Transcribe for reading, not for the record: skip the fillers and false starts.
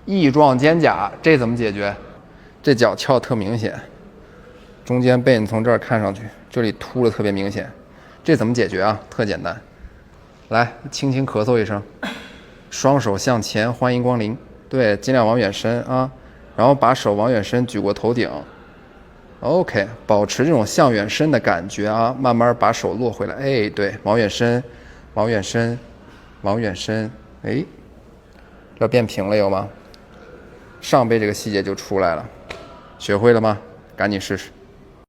翼状肩胛，这怎么解决？这脚翘特明显，中间背你从这儿看上去，这里凸的特别明显，这怎么解决啊？特简单，来，轻轻咳嗽一声，双手向前，欢迎光临。对，尽量往远伸啊，然后把手往远伸，举过头顶。OK， 保持这种向远伸的感觉啊，慢慢把手落回来。哎，对，往远伸，往远伸，往远伸。哎，这变平了有吗？上背这个细节就出来了，学会了吗？赶紧试试。